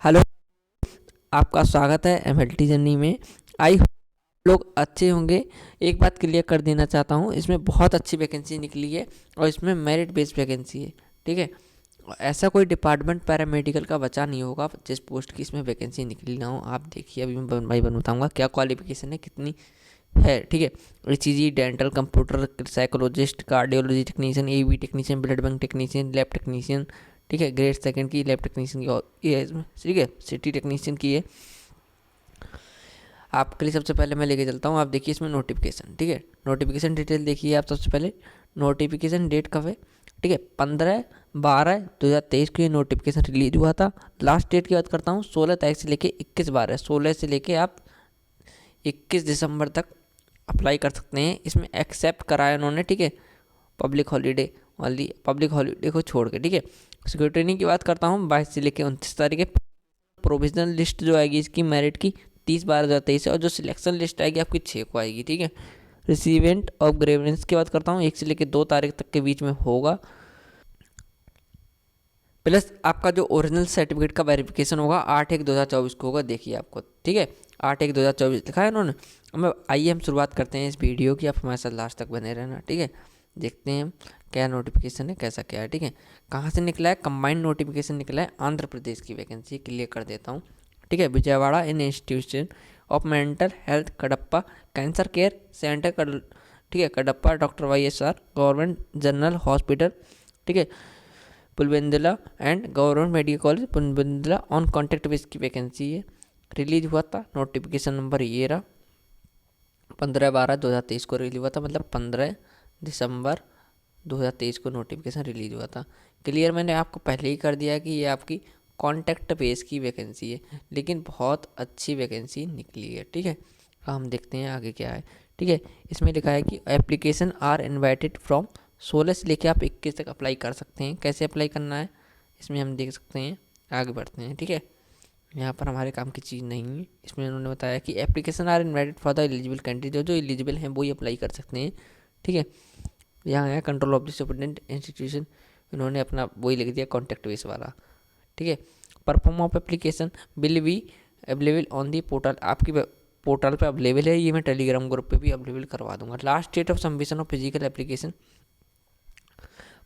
Hello, आपका स्वागत है एमएलटी जर्नी में। आई होप लोग अच्छे होंगे। एक बात क्लियर कर देना चाहता हूँ, इसमें बहुत अच्छी वैकेंसी निकली है और इसमें मेरिट बेस्ड वैकेंसी है। ठीक है, ऐसा कोई डिपार्टमेंट पैरामेडिकल का बचा नहीं होगा जिस पोस्ट की इसमें वैकेंसी निकली ना हो। आप देखिए, अभी मैं बताऊँगा क्या क्वालिफिकेशन है, कितनी है। ठीक है, ECG, dental, computer psychologist, cardiology technician, AV technician, blood bank technician, lab technician. ठीक है, ग्रेड सेकंड की लैब टेक्नीशियन की ये है इसमें। ठीक है, सिटी टेक्नीशियन की है। आपके लिए सबसे पहले मैं लेके चलता हूँ। आप देखिए इसमें नोटिफिकेशन। ठीक है, नोटिफिकेशन डिटेल देखिए आप सबसे पहले। नोटिफिकेशन डेट कब है? ठीक है, 15/12/2023 को ये नोटिफिकेशन रिलीज हुआ था। लास्ट डेट की बात करता हूँ, 16 तारीख से लेके 21/12, 16 से लेके आप 21 दिसंबर तक अप्लाई कर सकते हैं। इसमें एक्सेप्ट कराया उन्होंने। ठीक है, पब्लिक हॉलीडे को छोड़ के। ठीक है, सिक्योरिटी ट्रेनिंग की बात करता हूँ, 22 से लेके 29 तारीख है। प्रोविजनल लिस्ट जो आएगी इसकी मेरिट की 30/12/2023 है, और जो सिलेक्शन लिस्ट आएगी आपकी 6 को आएगी। ठीक है, रिसीवेंट ऑफ ग्रेवेंस की बात करता हूँ, 1 से लेकर 2 तारीख तक के बीच में होगा। प्लस आपका जो ओरिजिनल सर्टिफिकेट का वेरिफिकेशन होगा 8/1/2024 को होगा। देखिए आपको, ठीक है, 8/1/2024 लिखा है उन्होंने। अब आइए हम शुरुआत करते हैं इस वीडियो की। आप हमारे साथ लास्ट तक बने रहना। ठीक है, देखते हैं क्या नोटिफिकेशन है, कैसा क्या है। ठीक है, कहाँ से निकला है? कंबाइंड नोटिफिकेशन निकला है, आंध्र प्रदेश की वैकेंसी क्लियर कर देता हूँ। ठीक है, Vijayawada in institution of mental health Kadapa cancer care centre. ठीक है, Kadapa, doctor YSR government general hospital. ठीक है, Pulivendula and government medical college Pulivendula on contract base की वैकेंसी है। रिलीज हुआ था नोटिफिकेशन नंबर ये रहा, 15/12/2023 को रिलीज हुआ था, मतलब 15 दिसंबर 2023 को नोटिफिकेशन रिलीज हुआ था। क्लियर मैंने आपको पहले ही कर दिया कि ये आपकी कॉन्टैक्ट बेस की वैकेंसी है, लेकिन बहुत अच्छी वैकेंसी निकली है। ठीक है, हम देखते हैं आगे क्या है। ठीक है, इसमें लिखा है कि एप्लीकेशन आर इन्वाइटेड फ्रॉम 16 से लेके आप 21 तक अप्लाई कर सकते हैं। कैसे अप्लाई करना है इसमें हम देख सकते हैं। आगे बढ़ते हैं। ठीक है, यहाँ पर हमारे काम की चीज़ नहीं है। इसमें उन्होंने बताया कि application are invited for the eligible candidate, जो एलिजिबल हैं वो ही अप्लाई कर सकते हैं। ठीक है, यहाँ है control of the superintendent institution, इन्होंने अपना वही लिख दिया कॉन्टैक्ट बेस वाला। ठीक है, perform of application will be available on the portal, आपकी पोर्टल पे अवेलेबल है। ये मैं टेलीग्राम ग्रुप पे भी अवेलेबल करवा दूंगा। Last date of submission of physical application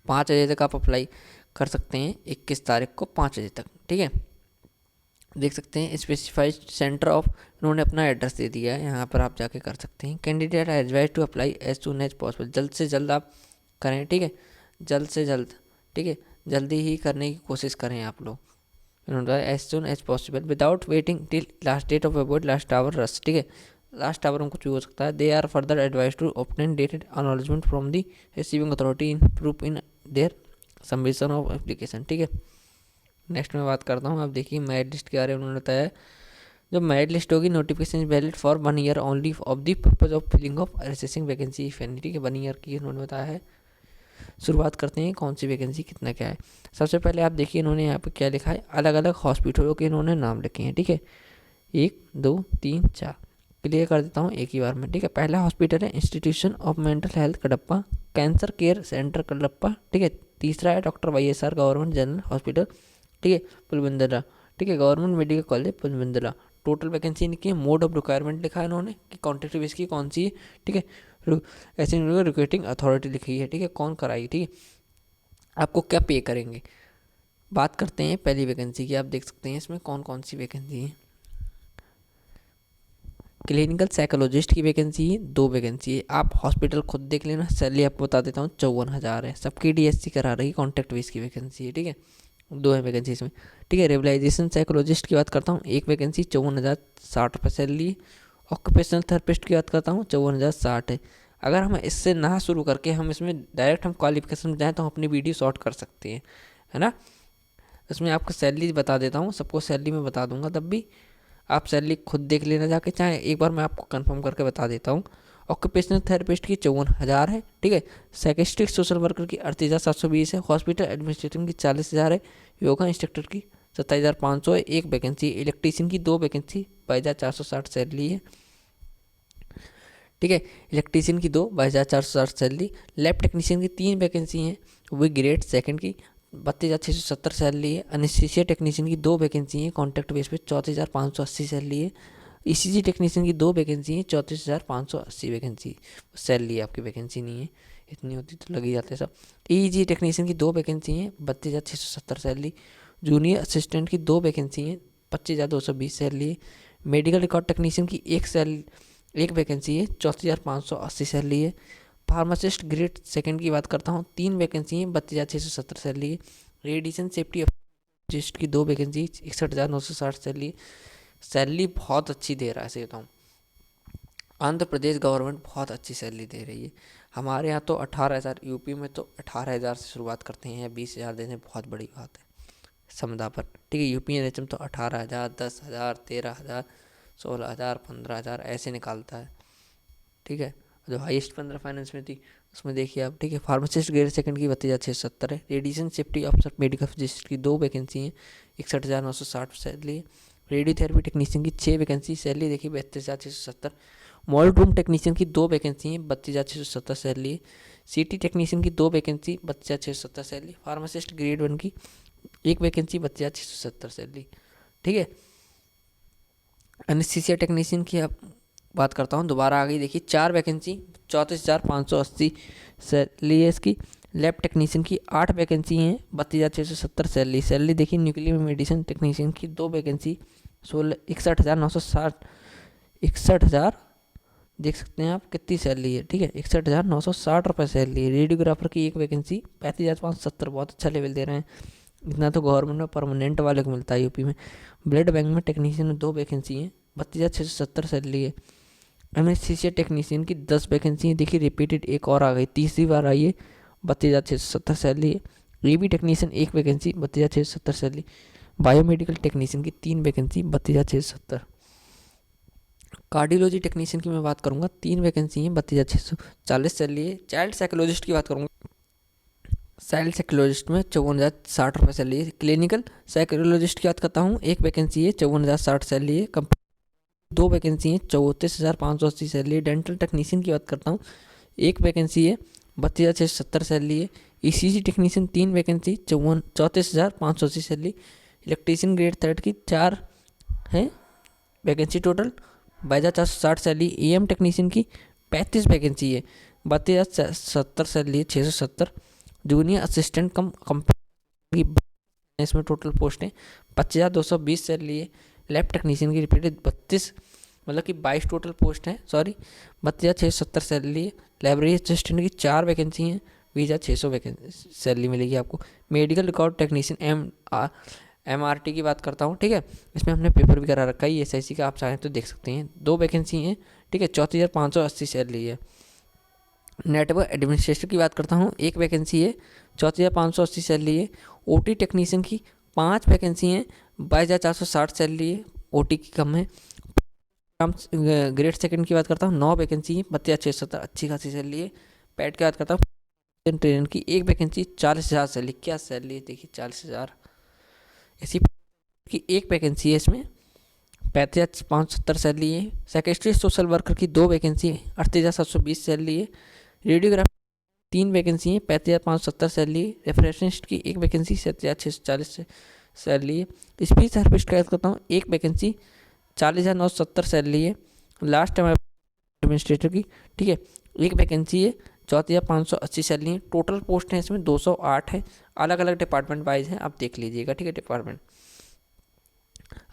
5 बजे तक आप अप्लाई कर सकते हैं, 21 तारीख को 5 बजे तक। ठीक है, देख सकते हैं स्पेसिफाइड सेंटर ऑफ, इन्होंने अपना एड्रेस दे दिया है, यहाँ पर आप जाके कर सकते हैं। Candidate are advise to apply as soon as possible, जल्द से जल्द आप करें। ठीक है, जल्द से जल्द। ठीक है, जल्दी ही करने की कोशिश करें आप लोग। इन्होंने as soon as possible without waiting till last date of avoid last hour rush. ठीक है, लास्ट आवर में कुछ भी हो सकता है। They are further advise to obtain dated acknowledgement from the receiving authority in proof in their submission of application. ठीक है, नेक्स्ट में बात करता हूँ। आप देखिए मेरिट लिस्ट के बारे में उन्होंने बताया, जो मेरिट लिस्ट होगी notification is valid for 1 year only of the purpose of filling of recessing vacancy if any. ठीक है, 1 ईयर की उन्होंने बताया है। शुरुआत करते हैं कौन सी वैकेंसी कितना क्या है। सबसे पहले आप देखिए इन्होंने यहाँ पे क्या लिखा है, अलग अलग हॉस्पिटलों के इन्होंने नाम लिखे हैं। ठीक है, 1 2 3 4 क्लियर कर देता हूँ एक ही बार में। ठीक है, पहला हॉस्पिटल है institution of mental health Kadapa cancer care centre Kadapa. ठीक है, तीसरा है doctor YSR government general hospital. ठीक है, पुलबंदला। ठीक है, government medical college Pulivendula. Total vacancy लिखी है, मोड ऑफ रिक्वायरमेंट लिखा है इन्होंने कि कॉन्ट्रैक्ट बेस की कौन सी है। ठीक है, ऐसे रिक्रूटिंग अथॉरिटी लिखी है। ठीक है, कौन कराएगी। ठीक है, आपको क्या पे करेंगे। बात करते हैं पहली वैकेंसी की। आप देख सकते हैं इसमें कौन कौन सी वैकेंसी है। क्लिनिकल साइकोलॉजिस्ट की वैकेंसी है, 2 वैकेंसी है। आप हॉस्पिटल खुद देख लेना। सैलरी आपको बता देता हूँ 54,000 है। सबकी DSC करा रही, कॉन्ट्रैक्ट बेस की वैकेंसी है। ठीक है, 2 है वैकेंसी इसमें। ठीक है, रिवलाइजेशन साइकोलॉजिस्ट की बात करता हूँ, 1 वैकेंसी 54,060 सैलरी है। ऑक्यूपेशनल थेरेपिस्ट की बात करता हूँ, 54,060 है। अगर हम इससे ना शुरू करके हम इसमें डायरेक्ट हम क्वालिफिकेशन में जाएँ तो हम अपनी वीडियो शॉर्ट कर सकते हैं, है ना। इसमें आपको सैलरी बता देता हूँ, सबको सैलरी में बता दूंगा, तब भी आप सैलरी खुद देख लेना जाके, चाहे एक बार मैं आपको कंफर्म करके बता देता हूँ। ऑक्यूपेशनल थेरेपिस्ट की 54,000 है। ठीक है, साइकियाट्रिक सोशल वर्कर की 38,720 है। हॉस्पिटल एडमिनिस्ट्रेटिव की 40,000 है। योगा इंस्ट्रक्टर की 27,500 है। 1 वैकेंसी। इलेक्ट्रीशियन की 2 वैकेंसी, 22,460 सैलरी है। ठीक है, इलेक्ट्रीशियन की 2, 22,460 सैलरी। लैब टेक्नीशियन की 3 वैकेंसी हैं, वो ग्रेड सेकंड की 32,670 सैलरी है। एनेस्थीसिया टेक्नीशियन की 2 वैकेंसी है कॉन्ट्रैक्ट बेस पे, 34,580 सैलरी है। ईसीजी टेक्नीशियन की 2 वैकेंसी है, 34,580 वैकेंसी सैलरी है। आपकी वैकेंसी नहीं है, इतनी होती तो लग ही जाते सब। ईजी टेक्नीशियन की 2 वैकेंसी हैं, 32,670 सैलरी। जूनियर असिस्टेंट की 2 वैकेंसी हैं, 25,220 सैलरी है। मेडिकल रिकॉर्ड टेक्नीशियन की एक वैकेंसी है, 34,580 सैलरी है। फार्मासिस्ट ग्रेड सेकंड की बात करता हूँ, 3 वैकेंसी हैं, 32,670 सैलरी है। रेडिएशन सेफ्टी असिस्ट की 2 वैकेंसी, 61,960 सैलरी। सैलरी बहुत अच्छी दे रहा है, सही बताऊँ आंध्र प्रदेश गवर्नमेंट बहुत अच्छी सैलरी दे रही है। हमारे यहाँ तो 18,000, यूपी में तो 18,000 से शुरुआत करते हैं, या 20,000 देने बहुत बड़ी बात है समदा पर। ठीक है, यूपी एनएचएम तो 18,000, 10,000, 13,000, 16,000, 15,000 ऐसे निकालता है। ठीक है, जो हाईएस्ट 15 फाइनेंस में थी उसमें देखिए आप। ठीक है, फार्मासिस्ट ग्रेड सेकंड की 32,670 है। Radiation safety officer medical physicist की 2 वैकेंसी हैं, 61,960 सैलरी है। रेडियोथेरेपी टेक्नीशियन की 6 वैकेंसी, सैलरी देखिए 32,670। मॉडल रूम टेक्नीशियन की 2 वैकेंसी हैं, 32,670 सैलरी है। सीटी टेक्नीशियन की 2 वैकेंसी, 32,670 सैलरी। फार्मासिस्ट ग्रेड 1 की 1 वैकेंसी, 32,670 सैलरी। ठीक है, एनेस्थीसिया टेक्नीशियन की आप बात करता हूँ, दोबारा आ गई देखिए 4 वैकेंसी, 34,580 सैलरी है इसकी। लैब टेक्नीशियन की 8 वैकेंसी हैं, 32,670 सैलरी। सैलरी देखिए न्यूक्लियर मेडिसिन टेक्नीशियन की 2 वैकेंसी, 61,960, 61,000 देख सकते हैं आप कितनी सैलरी है। ठीक है, 61,960 रुपये सैलरी है। रेडियोग्राफर की 1 वैकेंसी, 35,570, बहुत अच्छा लेवल दे रहे हैं। इतना तो गवर्नमेंट में परमानेंट वाले को मिलता है यूपी में। ब्लड बैंक में टेक्नीशियन में 2 वैकेंसी हैं, 32,670 सैलरी है। एनेस्थीसिया टेक्नीशियन की 10 वैकेंसी है, देखिए रिपीटेड एक और आ गई, तीसरी बार आई है, 32,670 सैलरी है। EB technician 1 vacancy, 32,670 salary. Biomedical technician की 3 वैकेंसी, 32,670। कार्डियोलॉजी टेक्नीशियन की मैं बात करूँगा, 3 वैकेंसी हैं, 32,640 सैलरी है। चाइल्ड साइकोलॉजिस्ट की बात करूँगा, चाइल्ड साइकोलॉजिस्ट में 54,060 रुपये सैलरी है। क्लिनिकल साइकोलॉजिस्ट की बात करता हूँ, 1 वैकेंसी है, 54,060 सैलरी है। 2 वैकेंसी हैं, 34,580 सैलरी है। डेंटल टेक्नीशियन की बात करता हूँ, 1 वैकेंसी है, 32,670 सैलरी है। ECG technician 3 vacancy, 34,580 salary. Electrician grade 3 की 4 है vacancy total, 22,460 salary. Am technician की 35 वैकेंसी है, 32,070 सैलरी है, 670। जूनियर असिस्टेंट कम कंपनी इसमें टोटल पोस्ट है, 25,220 सैलरी है। लैब टेक्नीशियन की रिपीटेड 32, मतलब कि 22 टोटल पोस्ट हैं, सॉरी, 32,670 सैलरी है। लाइब्रेरी असिस्टेंट की 4 वैकेंसी हैं, 20,600 वैकेंसी सैलरी मिलेगी आपको। मेडिकल रिकॉर्ड टेक्नीशियन MRT की बात करता हूँ, ठीक है, इसमें हमने पेपर भी करा रखा है SIC का, आप चाहें तो देख सकते हैं। 2 वैकेंसी हैं, ठीक है, 34,580 सैलरी है। नेटवर्क एडमिनिस्ट्रेटर की बात करता हूँ, 1 वैकेंसी है, 34,580 सैलरी है। OT टेक्नीशियन की 5 वैकेंसी हैं, 22,460 सैलरी है, OT की कम है। ग्रेड सेकंड की बात करता हूँ, 9 वैकेंसी है, 32,670, अच्छी खासी सैलरी है। पैट की बात करता हूँ, ट्रेनर की 1 वैकेंसी, 40,000 सैलरी, क्या सैलरी है देखिए, 40,000। ऐसी की 1 वैकेंसी है, इसमें 35,570 सैलरी है। सेक्रेटरी सोशल वर्कर की 2 वैकेंसी है, 38,720 सैलरी है। रेडियोग्राफर 3 वैकेंसी है, 35,570 सैलरी है। रेफरेंसिस्ट की 1 वैकेंसी, 7,640 सैलरी है। स्पीच थेरेपिस्ट का करता हूँ, 1 वैकेंसी, 40,970 सैलरी है। लास्ट टाइम एडमिनिस्ट्रेटर की, ठीक है, 1 वैकेंसी है, 34,580 सैलरी है। टोटल पोस्ट है इसमें 208 है, अलग अलग डिपार्टमेंट वाइज हैं, आप देख लीजिएगा, ठीक है, डिपार्टमेंट।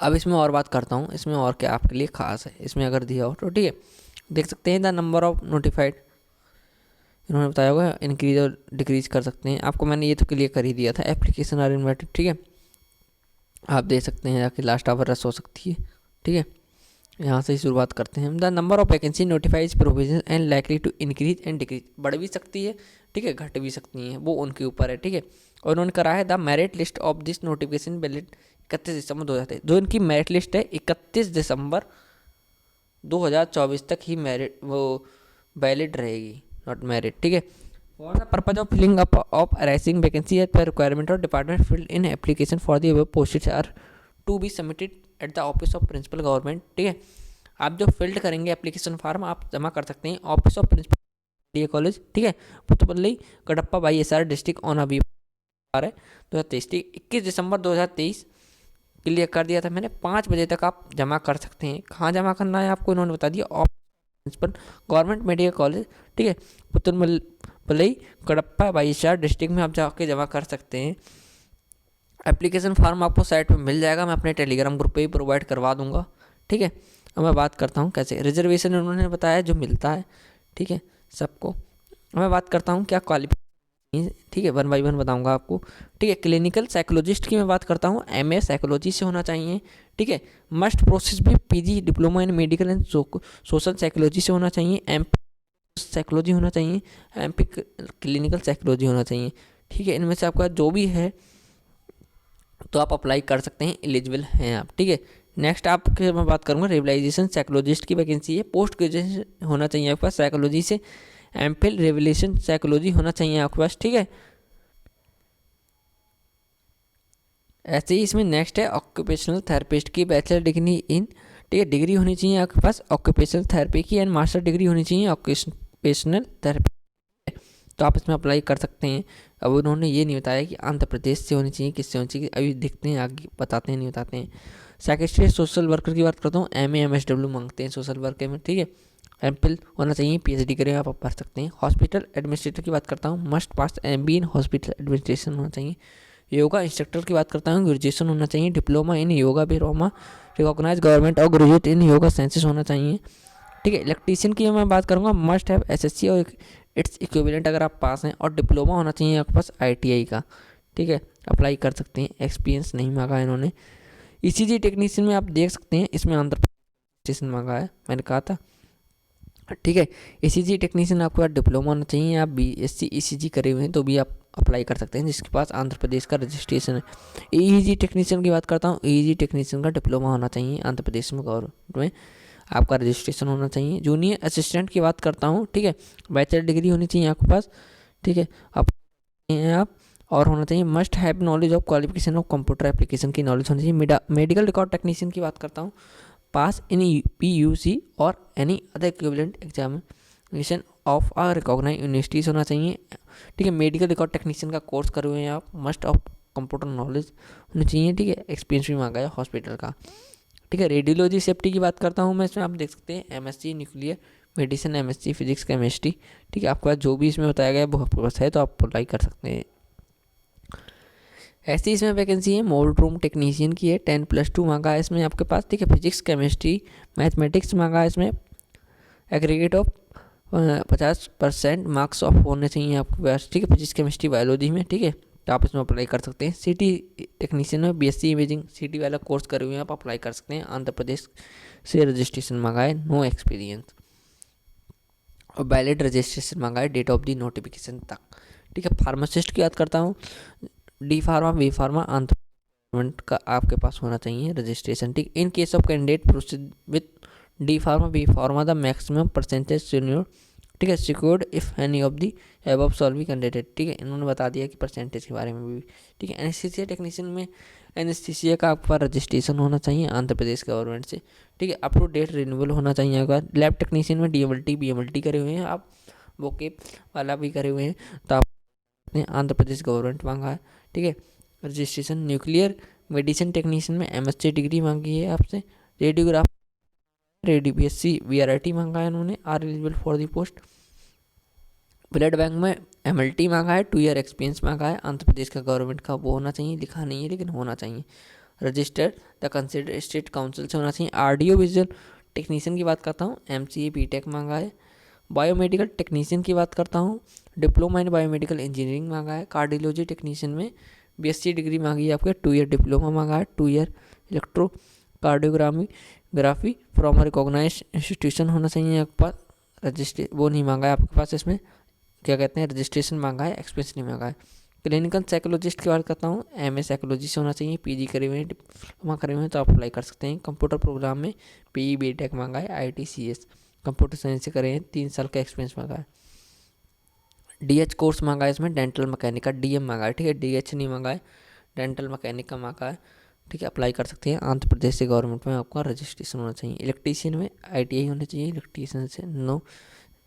अब इसमें और बात करता हूँ, इसमें और क्या आपके लिए खास है, इसमें अगर दिया हो तो, ठीक है, देख सकते हैं द नंबर ऑफ नोटिफाइड, इन्होंने बताया होगा इंक्रीज और डिक्रीज कर सकते हैं। आपको मैंने ये तो क्लियर कर ही दिया था, एप्लीकेशन आर इन्वाइटेड, ठीक है, आप देख सकते हैं जाके, लास्ट आवर रस हो सकती है, ठीक है। यहाँ से ही शुरुआत करते हैं। The number of vacancy notifies provision and likely to increase and decrease, बढ़ भी सकती है, ठीक है, घट भी सकती हैं, वो उनके ऊपर है, ठीक है। और उन्होंने करा है the merit list of this notification valid 31 दिसंबर 2023, जो इनकी मेरिट लिस्ट है 31 दिसंबर 2024 तक ही मेरिट वो वैलिड रहेगी, नॉट मेरिट, ठीक है। For the purpose of filling up of arising vacancy as per requirement of department filled in application for the above postage are to be submitted at the office of principal government, ठीक है। आप जो field करेंगे application form, आप जमा कर सकते हैं ऑफिस ऑफ प्रिंसिपल कॉलेज, ठीक है, Puttapalli, Kadapa Y SR district on अभी 2023, ठीक 21 दिसंबर 2023 क्लियर कर दिया था मैंने। 5 बजे तक आप जमा कर सकते हैं। कहाँ जमा करना है आपको इन्होंने बता दिया, प्रिंसिपल गवर्नमेंट मेडिकल कॉलेज, ठीक है, पुतनमलई कडप्पा बाईसार डिस्ट्रिक्ट में आप जाके जमा कर सकते हैं। एप्लीकेशन फॉर्म आपको साइट पे मिल जाएगा, मैं अपने टेलीग्राम ग्रुप पे ही प्रोवाइड करवा दूंगा, ठीक है। अब मैं बात करता हूँ कैसे रिजर्वेशन उन्होंने बताया जो मिलता है, ठीक है, सबको। अब मैं बात करता हूँ क्या क्वालिफिकेशन, ठीक है, 1 बाय 1 बताऊंगा आपको, ठीक है। क्लिनिकल साइकोलॉजिस्ट की मैं बात करता हूँ, एमए साइकोलॉजी से होना चाहिए, ठीक है। मस्ट प्रोसेस भी PG diploma in medical and social psychology से होना चाहिए। एमपी साइकोलॉजी होना चाहिए, एमपी क्लिनिकल साइकोलॉजी होना चाहिए, ठीक है। इनमें से आपका जो भी है तो आप अप्लाई कर सकते हैं, एलिजिबल हैं आप, ठीक है। नेक्स्ट आपके मैं बात करूँगा रिवलाइजेशन साइकोलॉजिस्ट की वैकेंसी है। पोस्ट ग्रेजुएशन होना चाहिए आपके पास साइकोलॉजी से, एमफिल रिवलेशन साइकोलॉजी होना चाहिए आपके पास, ठीक है। ऐसे ही इसमें नेक्स्ट है ऑक्यूपेशनल थेरेपिस्ट की बैचलर डिग्री इन, ठीक है, डिग्री होनी चाहिए आपके पास ऑक्यूपेशनल थेरेपी की, एंड मास्टर डिग्री होनी चाहिए ऑक्यूपेशनल थेरेपी, तो आप इसमें अप्लाई कर सकते हैं। अब उन्होंने ये नहीं बताया कि आंध्र प्रदेश से होनी चाहिए, किससे होनी चाहिए, अभी देखते हैं आगे बताते हैं नहीं बताते हैं। साइकेट्रिस्ट सोशल वर्कर की बात करता हूँ, MA MSW मांगते हैं सोशल वर्कर में, ठीक है। एमफिल होना चाहिए, PhD करें आप पढ़ सकते हैं। हॉस्पिटल एडमिनिस्ट्रेटर की बात करता हूँ, must pass MB in hospital administration होना चाहिए। योगा इंस्ट्रक्टर की बात करता हूँ, ग्रेजुएशन होना चाहिए, डिप्लोमा इन योगा बिरोमा रिकॉग्नाइज गवर्नमेंट और ग्रेजुएट इन योगा साइंसेस होना चाहिए, ठीक है। इलेक्ट्रीशियन की मैं बात करूँगा, मस्ट हैव SSC और इट्स इक्विवेलेंट अगर आप पास हैं, और डिप्लोमा होना चाहिए आपके पास ITI का, ठीक है, अप्लाई कर सकते हैं। एक्सपीरियंस नहीं मांगा है इन्होंने। ECG टेक्नीशियन में आप देख सकते हैं, इसमें आंध्र प्रदेश मांगा है, मैंने कहा था, ठीक है। ECG टेक्नीशियन आपके पास डिप्लोमा होना चाहिए, आप BSc ECG करे हुए हैं तो भी आप अप्लाई कर सकते हैं, जिसके पास आंध्र प्रदेश का रजिस्ट्रेशन है। EEG टेक्नीशियन की बात करता हूँ, EEG टेक्नीशियन का डिप्लोमा होना चाहिए, आंध्र प्रदेश में गवर्नमेंट में आपका रजिस्ट्रेशन होना चाहिए। जूनियर असिस्टेंट की बात करता हूँ, ठीक है, बैचलर डिग्री होनी चाहिए आपके पास, ठीक है, आप और होना चाहिए must have knowledge of qualification of computer application की नॉलेज होनी चाहिए। मेडिकल रिकॉर्ड टेक्नीशियन की बात करता हूँ, पास इन PUC और any other equivalent examination of a recognise universities होना चाहिए, ठीक है। मेडिकल रिकॉर्ड टेक्नीशियन का कोर्स करे हुए हैं आप, मस्ट ऑफ कंप्यूटर नॉलेज होनी चाहिए, ठीक है। एक्सपीरियंस भी मांगा है हॉस्पिटल का, ठीक है। रेडियोलॉजी सेफ्टी की बात करता हूँ मैं, इसमें आप देख सकते हैं MSc nuclear medicine, MSc physics chemistry, ठीक है। आपके पास जो भी इसमें बताया गया है वो आपके पास है तो आप अप्लाई कर सकते हैं। ऐसी इसमें वैकेंसी है मोल्ड रूम टेक्नीशियन की है, 10+2 मांगा है इसमें आपके पास, ठीक है। फिजिक्स केमिस्ट्री मैथमेटिक्स मांगा है इसमें, एग्रीगेट ऑफ 50% मार्क्स ऑफ होने चाहिए आपके पास, ठीक है, फिजिक्स केमिस्ट्री बायोलॉजी में, ठीक है, तो आप इसमें अप्लाई कर सकते हैं। सिटी टेक्नीशियन में BSc इमेजिंग सिटी वाला कोर्स करे हुए हैं आप अप्लाई कर सकते हैं। आंध्र प्रदेश से रजिस्ट्रेशन मांगा है, नो एक्सपीरियंस, और वैलिड रजिस्ट्रेशन मांगा है डेट ऑफ द नोटिफिकेशन तक, ठीक है। फार्मासिस्ट की बात करता हूँ, D pharma B pharma Andhra government का आपके पास होना चाहिए रजिस्ट्रेशन, ठीक। In case of candidate proceed with D pharma B pharma the maximum percentage senior, ठीक है, secured if any of the above solve candidate, ठीक है। इन्होंने बता दिया कि परसेंटेज के बारे में भी, ठीक है। एनेस्थीसिया टेक्नीशियन में एनेस्थीसिया का आपका रजिस्ट्रेशन होना चाहिए आंध्र प्रदेश गवर्नमेंट से, ठीक है। अप टू डेट रिन्यूअल होना चाहिए आपका। लैब टेक्नीशियन में DMLT BMLT करे हुए हैं आप, वोकेप वाला भी करे हुए हैं तो आप आंध्र प्रदेश गवर्नमेंट मांगा है, ठीक है। रजिस्ट्रेशन न्यूक्लियर मेडिसिन टेक्नीशियन में MSc डिग्री मांगी है आपसे। रेडियोग्राफ BSc VRIT मांगा है इन्होंने, are eligible for the post. Blood bank में MLT मांगा है, 2 ईयर एक्सपीरियंस मांगा है, आंध्र प्रदेश का गवर्नमेंट का वो होना चाहिए, लिखा नहीं है लेकिन होना चाहिए। Registered the consider state council से होना चाहिए। ऑडियो विजुअल टेक्नीशियन की बात करता हूँ, MCA BTech मांगा है। बायोमेडिकल टेक्नीशियन की बात करता हूँ, डिप्लोमा इन बायोमेडिकल इंजीनियरिंग मांगा है। कार्डियोलॉजी टेक्नीशियन में BSc डिग्री मांगी है आपके, 2 ईयर डिप्लोमा मांगा है, 2 year electro cardiography from recognise institution होना चाहिए आपके पास। रजिस्ट्रे वो नहीं मांगा है आपके पास, इसमें क्या कहते हैं रजिस्ट्रेशन मांगा है, एक्सपीरियंस नहीं मांगा है। क्लिनिकल साइकोलॉजिस्ट की बात करता हूँ, MA साइकोलॉजी से होना चाहिए, PG करे हुए हैं, डिप्लोमा करे हुए हैं तो आप अप्लाई कर सकते हैं। कंप्यूटर प्रोग्राम में PE BTech मांगा है, ITCS कंप्यूटर साइंस से करे हैं, 3 साल का एक्सपीरियंस मांगा है। DH कोर्स मांगा है इसमें, डेंटल मैकेनिक का DM मांगा है, ठीक है, DH नहीं मांगा है, डेंटल मैकेनिक का मांगा है, ठीक है। अप्लाई कर सकते हैं, आंध्र प्रदेश से गवर्नमेंट में आपका रजिस्ट्रेशन होना चाहिए। इलेक्ट्रीशियन में ITI होना चाहिए, इलेक्ट्रीशियन से no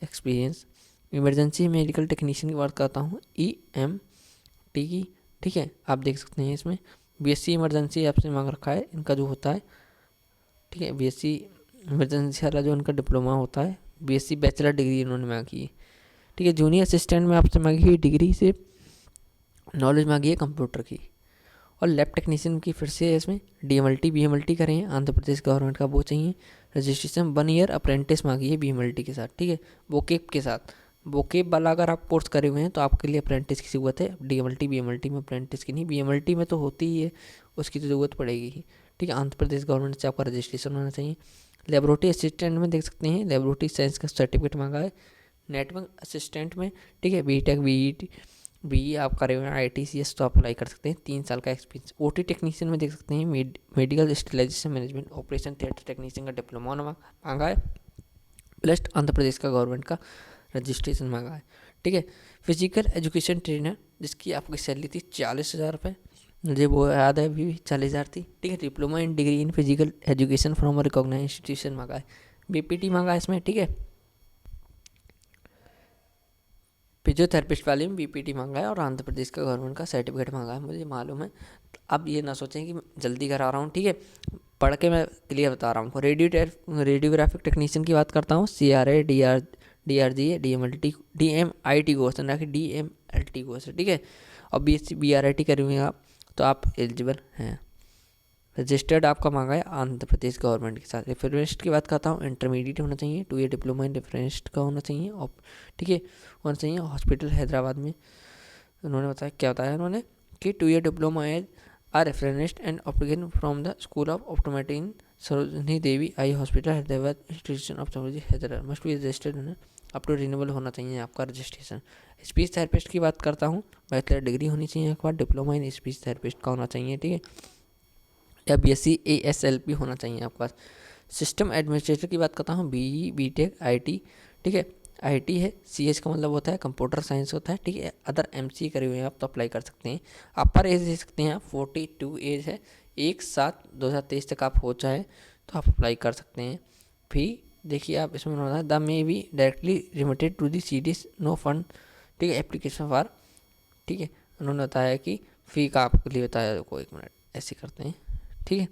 experience. Emergency medical technician की बात करता हूँ, EMT की ठीक है, आप देख सकते हैं इसमें बीएससी इमरजेंसी आपसे मांग रखा है इनका जो होता है, ठीक है। बीएससी इमरजेंसी वाला जो उनका डिप्लोमा होता है, बीएससी बैचलर डिग्री इन्होंने मांगी है, ठीक है। जूनियर असिस्टेंट में आपसे मांगी है डिग्री से नॉलेज मांगी है कंप्यूटर की। और लैब टेक्नीशियन की फिर से इसमें डीएमएलटी बीएमएलटी करें हैं, आंध्र प्रदेश गवर्नमेंट का वो चाहिए। रजिस्ट्रेशन 1 ईयर अप्रेंटिस मांगी है बीएमएलटी के साथ, ठीक है, वोकेब के साथ। वोकेब वाला अगर आप कोर्स करे हुए हैं तो आपके लिए अप्रेंटिस की ज़रूरत है, डीएमएलटी बीएमएलटी में अप्रेंटिस की नहीं। बीएमएलटी में तो होती ही है, उसकी तो ज़रूरत पड़ेगी ही, ठीक है। आंध्र प्रदेश गवर्नमेंट से आपका रजिस्ट्रेशन होना चाहिए। लेबोरेटरी असिस्टेंट में देख सकते हैं लेबोरेटरी साइंस का सर्टिफिकेट मांगा है। नेटवर्क असिस्टेंट में, ठीक है, बीटेक बीई आप करे हुए हैं ITCS तो अप्लाई कर सकते हैं, 3 साल का एक्सपीरियंस। ओटी टेक्नीशियन में देख सकते हैं medical sterilisation management operation theatre technician का डिप्लोमा मांगा है, प्लस आंध्र प्रदेश का गवर्नमेंट का रजिस्ट्रेशन मांगा है, ठीक है। फिजिकल एजुकेशन ट्रेनर जिसकी आपकी सैलरी थी 40,000 रुपये, मुझे वो याद है अभी भी 40,000 थी, ठीक है। Diploma in degree in physical education from recognise institution मांगा है, BPT मांगा है इसमें, ठीक है। फिजियोथेरेपिस्ट वाले में BPT मांगा है और आंध्र प्रदेश का गवर्नमेंट का सर्टिफिकेट मांगा है, मुझे मालूम है। अब ये ना सोचें कि जल्दी करा रहा हूँ, ठीक है, पढ़ के मैं क्लियर बता रहा हूँ। रेडियोग्राफिक टेक्नीशियन की बात करता हूँ, CRA DRGA DMIT कोर्स है, ना कि DMLT कोर्स है, ठीक है। और BSc BRIT करेंगे आप तो आप एलिजिबल हैं। रजिस्टर्ड आपका मांगा है आंध्र प्रदेश गवर्नमेंट के साथ। रेफरेंस की बात करता हूँ, इंटरमीडिएट होना चाहिए, 2 ईयर डिप्लोमा इन रेफरेंस का होना चाहिए, और ठीक है होना चाहिए। हॉस्पिटल हैदराबाद में उन्होंने बताया, क्या बताया उन्होंने कि 2 year diploma as are referenced and optician from the school of optometry in Sarojini Devi eye hospital Hyderabad institution of technology Hyderabad must be registered, up to renewable होना चाहिए आपका रजिस्ट्रेशन। स्पीच थेरेपिस्ट की बात करता हूँ, बैचलर डिग्री होनी चाहिए आपके पास, डिप्लोमा इन स्पीच थेरेपिस्ट का होना चाहिए, ठीक है, या BSc ASLP होना चाहिए आपके पास। सिस्टम एडमिनिस्ट्रेटर की बात करता हूँ, BE BTech IT, ठीक है। IT है, CS का मतलब होता है कंप्यूटर साइंस होता है, ठीक है। अदर MCA करे हुए हैं आप तो अप्लाई कर सकते हैं। अपर एज दे सकते हैं आप, 42 एज है, 1/7/2023 तक आप हो चाहे तो आप अप्लाई कर सकते हैं। फी देखिए आप इसमें होता है the may be directly remitted to the CDs no fund, ठीक है, एप्लीकेशन फॉर, ठीक है। उन्होंने बताया कि फ़ी का आपके लिए बताया को 1 मिनट ऐसे करते हैं, ठीक है।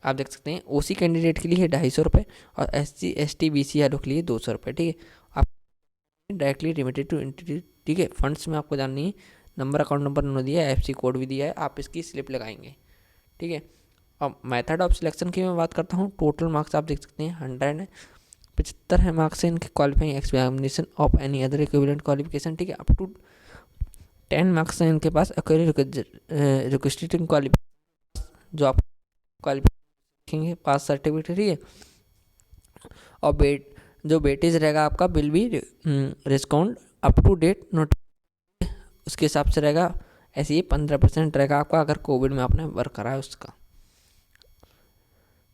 आप देख सकते हैं OC कैंडिडेट के लिए है 250 रुपये और SC ST BC वालों के लिए 200 रुपये, ठीक है। आप डायरेक्टली रिमिटेड टू एंटिटी, ठीक है। फंड्स में आपको जाननी है, नंबर अकाउंट नंबर उन्होंने दिया है, FC कोड भी दिया है, आप इसकी स्लिप लगाएंगे, ठीक है। अब मेथड ऑफ सिलेक्शन की मैं बात करता हूँ, टोटल मार्क्स आप देख सकते हैं 175 है मार्क्स है इनके qualifying examination of any other equivalent qualification, ठीक है। अप टू 10 मार्क्स हैं इनके पास रिक्वेस्टेड क्वालिफिकेशन, जो आप क्वालिफिकेशन पास सर्टिफिकेट, ठीक है। और जो वेटेज रहेगा आपका will be discount up to date note, उसके हिसाब से रहेगा। ऐसे ही 15% रहेगा आपका अगर कोविड में आपने वर्क करा है उसका,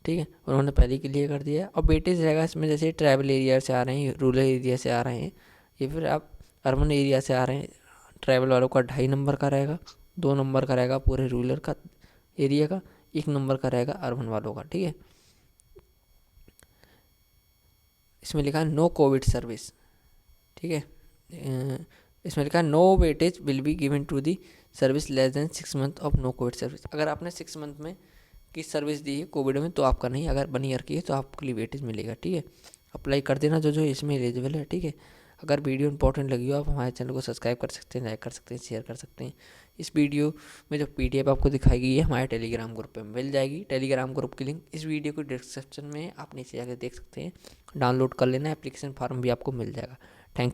ठीक है। उन्होंने पहले के लिए कर दिया है। और वेटेज रहेगा इसमें जैसे ट्राइबल एरिया से आ रहे हैं, रूरल एरिया से आ रहे हैं, या फिर आप अर्बन एरिया से आ रहे हैं, ट्राइबल वालों का 2.5 नंबर का रहेगा, 2 नंबर का रहेगा पूरे रूरल का एरिया का, 1 नंबर का रहेगा अर्बन वालों का, ठीक है। इसमें लिखा है नो कोविड सर्विस, ठीक है। इसमें लिखा है no weightage will be given to the service less than 6 month of no COVID service. अगर आपने 6 मंथ में की सर्विस दी है कोविड में तो आपका नहीं, अगर 1 ईयर की है तो आपके लिए वेटेज मिलेगा, ठीक है। अप्लाई कर देना जो इसमें एलिजिबल है, ठीक है। अगर वीडियो इंपॉर्टेंट लगी हो आप हमारे चैनल को सब्सक्राइब कर सकते हैं, लाइक कर सकते हैं, शेयर कर सकते हैं। इस वीडियो में जो PDF आपको दिखाई गई है हमारे टेलीग्राम ग्रुप पे मिल जाएगी। टेलीग्राम ग्रुप की लिंक इस वीडियो को डिस्क्रिप्शन में आप नीचे जाकर देख सकते हैं, डाउनलोड कर लेना, एप्लीकेशन फॉर्म भी आपको मिल जाएगा। Thank you.